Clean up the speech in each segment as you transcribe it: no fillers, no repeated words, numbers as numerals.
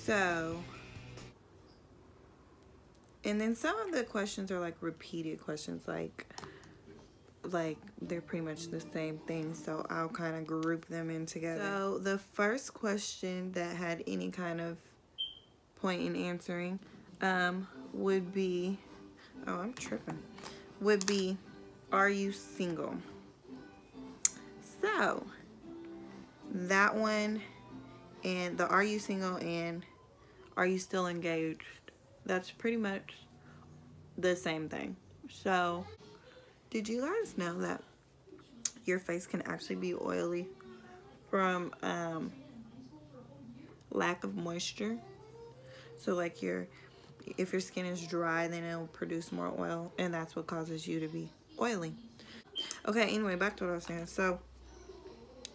So, and then some of the questions are like repeated questions, like they're pretty much the same thing, so I'll kind of group them in together. So the first question that had any kind of point in answering would be, oh, I'm tripping, would be, are you single? So that one, and the are you single and are you still engaged, that's pretty much the same thing. So did you guys know that your face can actually be oily from lack of moisture? So like if your skin is dry, then it'll produce more oil, and that's what causes you to be oily. Okay, anyway, back to what I was saying. So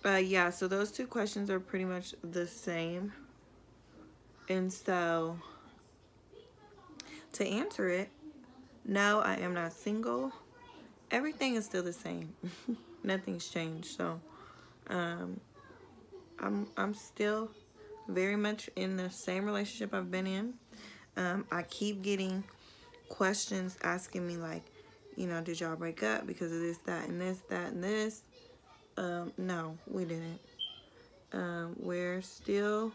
yeah, so those two questions are pretty much the same. And so to answer it, no, I am not single. Everything is still the same. Nothing's changed. So I'm still very much in the same relationship I've been in. I keep getting questions asking me like, you know, did y'all break up because of this, that, and this, that, and this? No, we didn't. We're still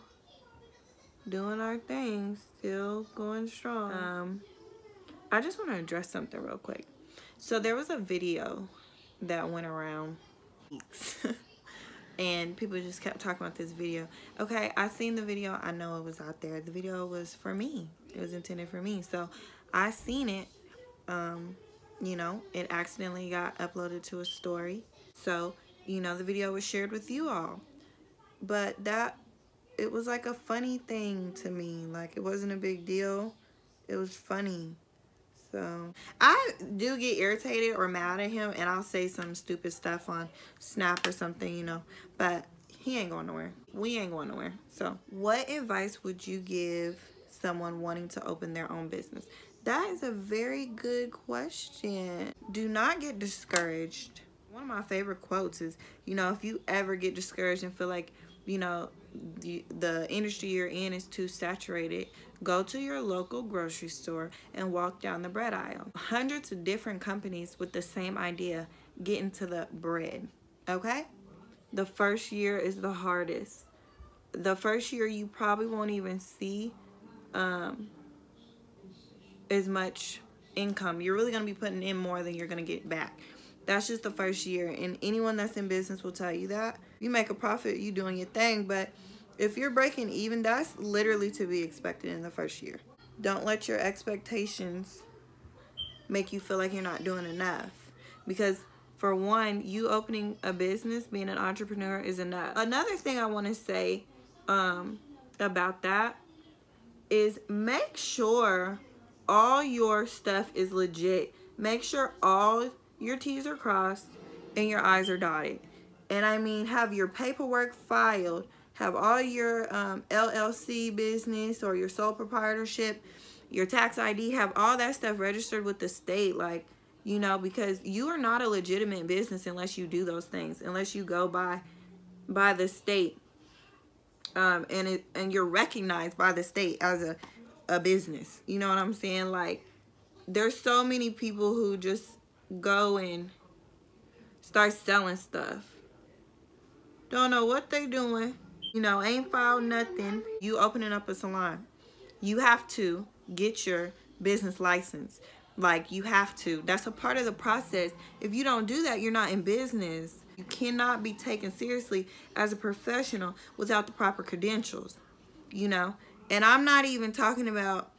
doing our thing, still going strong. I just want to address something real quick. So there was a video that went around and people just kept talking about this video. Okay, I seen the video. I know it was out there. The video was for me. It was intended for me. So I seen it. You know, it accidentally got uploaded to a story. So, you know, the video was shared with you all. But it was like a funny thing to me. Like, it wasn't a big deal. It was funny. So I do get irritated or mad at him, and I'll say some stupid stuff on Snap or something, you know, but he ain't going nowhere. We ain't going nowhere. So what advice would you give someone wanting to open their own business? That is a very good question. Do not get discouraged. One of my favorite quotes is, you know, if you ever get discouraged and feel like, you know, the industry you're in is too saturated, go to your local grocery store and walk down the bread aisle. Hundreds of different companies with the same idea get into the bread, okay? The first year is the hardest. The first year you probably won't even see as much income. You're really going to be putting in more than you're going to get back. That's just the first year, and anyone that's in business will tell you that. You make a profit, you doing your thing, but if you're breaking even, that's literally to be expected in the first year. Don't let your expectations make you feel like you're not doing enough. Because for one, you opening a business, being an entrepreneur is enough. Another thing I want to say about that is make sure all your stuff is legit. Make sure all your T's are crossed and your I's are dotted. And I mean, have your paperwork filed, have all your LLC business or your sole proprietorship, your tax ID, have all that stuff registered with the state, like, you know, because you are not a legitimate business unless you do those things, unless you go by the state, and you're recognized by the state as a business. You know what I'm saying? Like, there's so many people who just go and start selling stuff. Don't know what they doing. You know, ain't filed nothing. You opening up a salon, you have to get your business license. Like, you have to. That's a part of the process. If you don't do that, you're not in business. You cannot be taken seriously as a professional without the proper credentials, you know. And I'm not even talking about,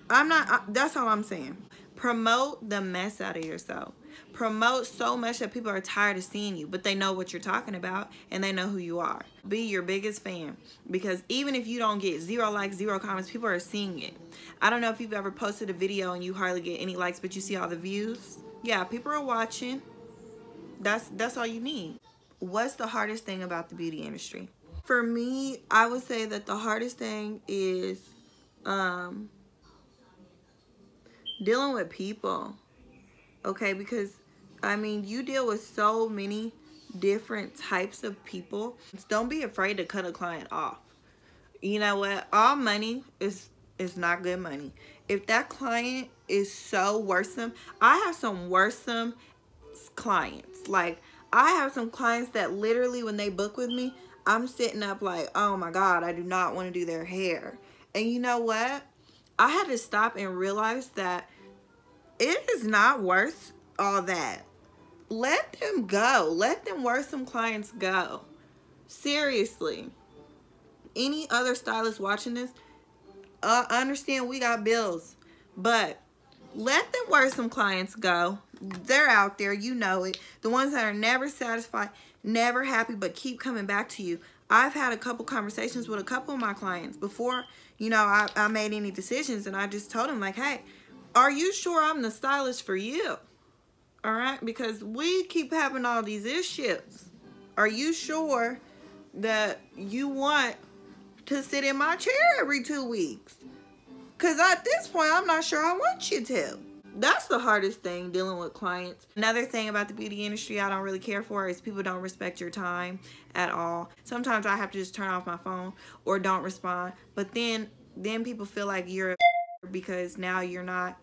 that's all I'm saying. Promote the mess out of yourself. Promote so much that people are tired of seeing you, but they know what you're talking about and they know who you are. Be your biggest fan, because even if you don't get 0 likes, 0 comments, people are seeing it. I don't know if you've ever posted a video and you hardly get any likes, but you see all the views. Yeah, people are watching. That's all you need. What's the hardest thing about the beauty industry? For me, I would say that the hardest thing is dealing with people. Okay, because I mean, you deal with so many different types of people. Don't be afraid to cut a client off. you know what? All money is not good money. If that client is so worrisome, I have some worrisome clients. Like, I have some clients that literally when they book with me, I'm sitting up like, oh my God, I do not want to do their hair. And you know what? I had to stop and realize that it is not worth all that. Let them go. Let them worrisome clients go. Seriously. Any other stylist watching this, I understand we got bills, but let them worrisome clients go. They're out there, you know it. The ones that are never satisfied, never happy, but keep coming back to you. I've had a couple conversations with a couple of my clients before, you know, I made any decisions, and I just told them, like, hey, are you sure I'm the stylist for you? All right, because we keep having all these issues. Are you sure that you want to sit in my chair every 2 weeks? Because at this point, I'm not sure I want you to. That's the hardest thing, dealing with clients. Another thing about the beauty industry I don't really care for is people don't respect your time at all. Sometimes I have to just turn off my phone or don't respond. But then people feel like you're a because now you're not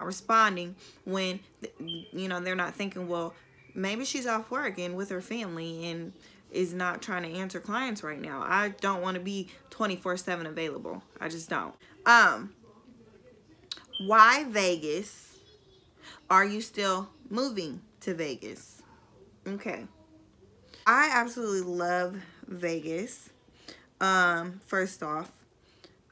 responding when, you know, they're not thinking, well, maybe she's off work and with her family and is not trying to answer clients right now. I don't want to be 24/7 available. I just don't. Why Vegas? Are you still moving to Vegas? Okay. I absolutely love Vegas. First off,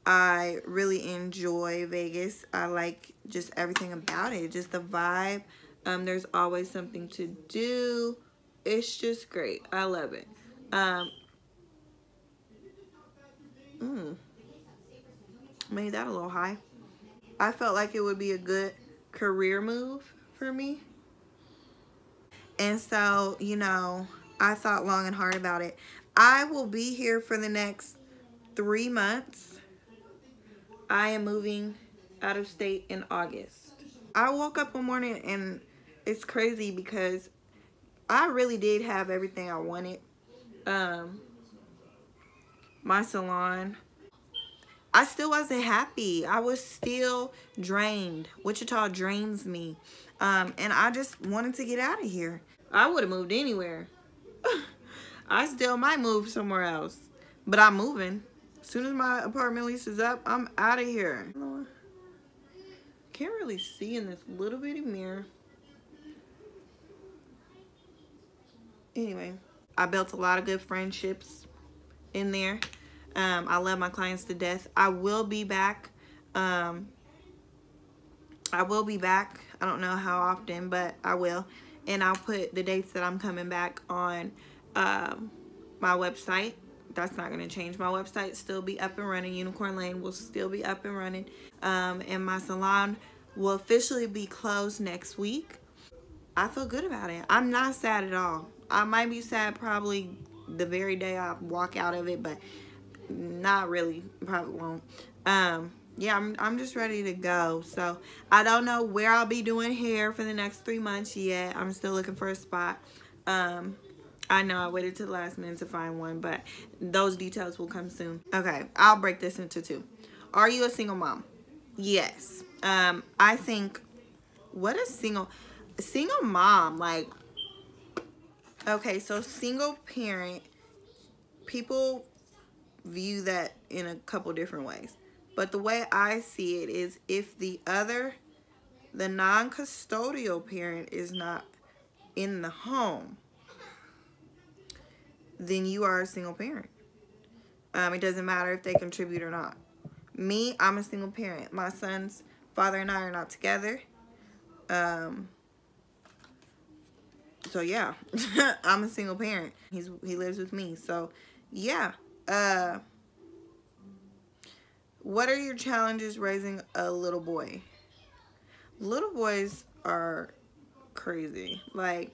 I really enjoy Vegas. I like just everything about it, just the vibe. There's always something to do. It's just great. I love it. Made that a little high. I felt like it would be a good career move for me. And so, you know, I thought long and hard about it. I will be here for the next 3 months. I am moving out of state in August. I woke up one morning and it's crazy because I really did have everything I wanted. My salon, I still wasn't happy. I was still drained. Wichita drains me. And I just wanted to get out of here. I would have moved anywhere. I still might move somewhere else. But I'm moving. As soon as my apartment lease is up, I'm out of here. Can't really see in this little bitty mirror. Anyway, I built a lot of good friendships in there. I love my clients to death. I will be back. I don't know how often, but I will. And I'll put the dates that I'm coming back on my website. That's not going to change. My website still be up and running. Unicorn Lane will still be up and running. And my salon will officially be closed next week. I feel good about it. I'm not sad at all. I might be sad probably the very day I walk out of it, but not really. Probably won't. Yeah, I'm just ready to go. So I don't know where I'll be doing hair for the next 3 months yet. I'm still looking for a spot. I know I waited to the last minute to find one, but those details will come soon. Okay, I'll break this into two. Are you a single mom? Yes. I think, what a single mom, like, okay, so single parent, people view that in a couple different ways. But the way I see it is if the non-custodial parent is not in the home, then you are a single parent. It doesn't matter if they contribute or not. Me, I'm a single parent. My son's father and I are not together. So yeah, I'm a single parent. He lives with me. So yeah. What are your challenges raising a little boy? Little boys are crazy. Like,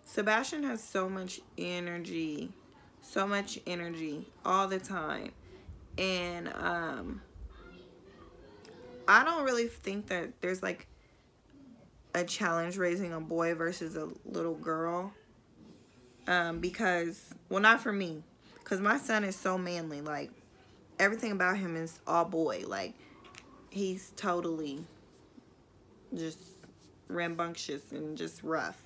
Sebastian has so much energy all the time. And I don't really think that there's like a challenge raising a boy versus a little girl. Because, well, not for me. Because my son is so manly. Like, everything about him is all boy. Like, he's totally just rambunctious and just rough.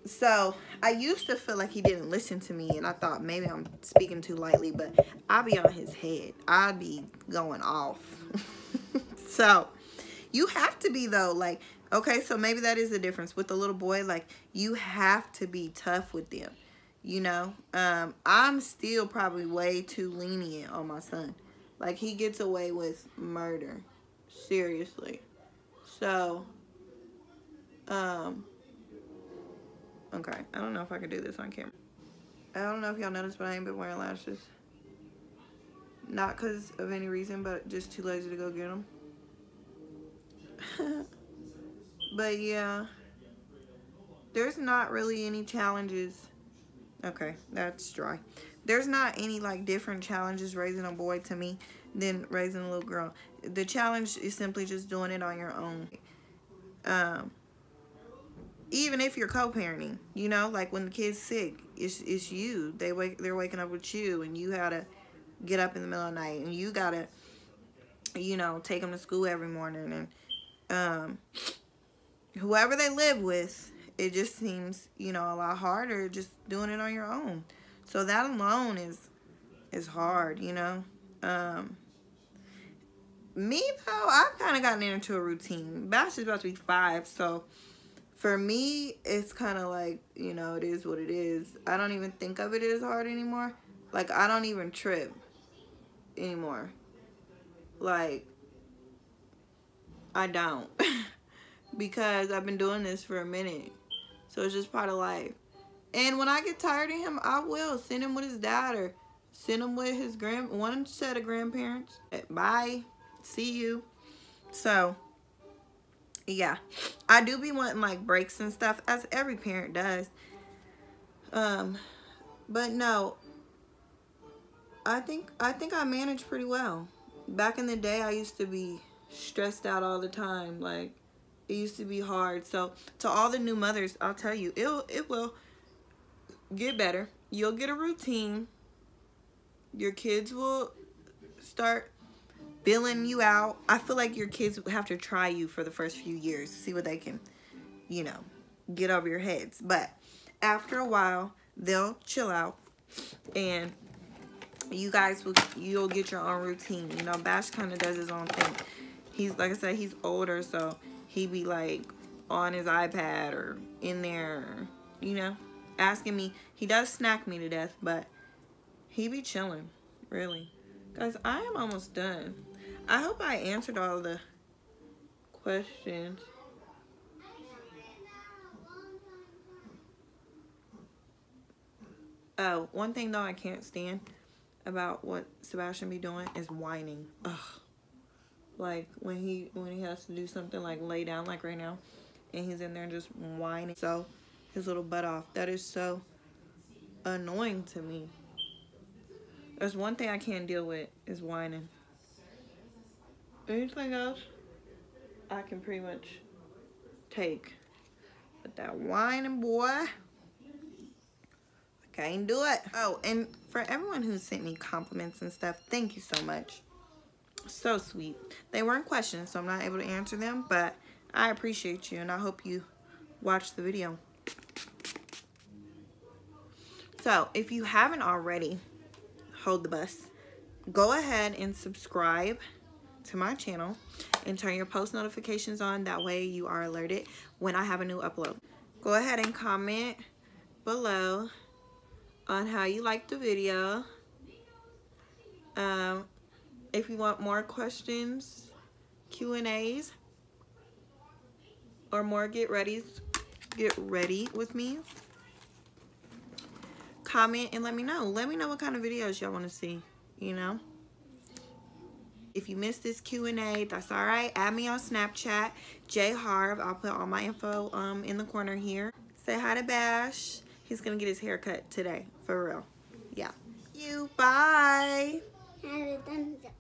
So I used to feel like he didn't listen to me, and I thought maybe I'm speaking too lightly, but I'd be on his head. I'd be going off. So you have to be, though. Like, okay, so maybe that is the difference with the little boy. Like, you have to be tough with them, you know. I'm still probably way too lenient on my son. Like, he gets away with murder, seriously. So okay, I don't know if I can do this on camera. I don't know if y'all noticed, but I ain't been wearing lashes. Not because of any reason, but just too lazy to go get them. But yeah, there's not really any challenges. Okay, that's dry. There's not any like different challenges raising a boy to me than raising a little girl. The challenge is simply just doing it on your own. Even if you're co-parenting, you know, like when the kid's sick, it's you. They're waking up with you, and you gotta get up in the middle of the night, and you gotta, you know, take them to school every morning. And whoever they live with, it just seems, you know, a lot harder just doing it on your own. So that alone is hard, you know. Me though, I've kind of gotten into a routine. Bash is about to be 5, so for me, it's kind of like, you know, it is what it is. I don't even think of it as hard anymore. Like, I don't even trip anymore. Like, I don't. Because I've been doing this for a minute. So it's just part of life. And when I get tired of him, I will send him with his dad or send him with his one set of grandparents. Bye. See you. So yeah, I do be wanting like breaks and stuff, as every parent does. But no, I think I manage pretty well. Back in the day, I used to be stressed out all the time. Like, it used to be hard. So to all the new mothers, I'll tell you, it will get better. You'll get a routine. Your kids will start filling you out. I feel like your kids have to try you for the first few years to see what they can, you know, get over your heads. But after a while, they'll chill out, and you guys you'll get your own routine. You know, Bash kind of does his own thing. He's, like I said, he's older, so he be like on his iPad or in there, you know, asking me. He does snack me to death, but he be chilling, really. Guys, I am almost done. I hope I answered all the questions. Oh, one thing though I can't stand about what Sebastian be doing is whining. Ugh. Like when he has to do something like lay down, like right now, and he's in there just whining so his little butt off. That is so annoying to me. There's one thing I can't deal with is whining. Anything else I can pretty much take, but that whining, boy, I can't do it. Oh, and for everyone who sent me compliments and stuff, thank you so much. So sweet. They weren't questions, so I'm not able to answer them, but I appreciate you, and I hope you watch the video. So if you haven't already, hold the bus, go ahead and subscribe to my channel and turn your post notifications on. That way you are alerted when I have a new upload. Go ahead and comment below on how you liked the video. If you want more questions, Q&As, or more get ready with me, comment and let me know. Let me know what kind of videos y'all want to see, you know. If you missed this Q&A, that's all right. Add me on Snapchat, jharv. I'll put all my info in the corner here. Say hi to Bash. He's gonna get his hair cut today, for real. Yeah. Bye. Have a thumbs up.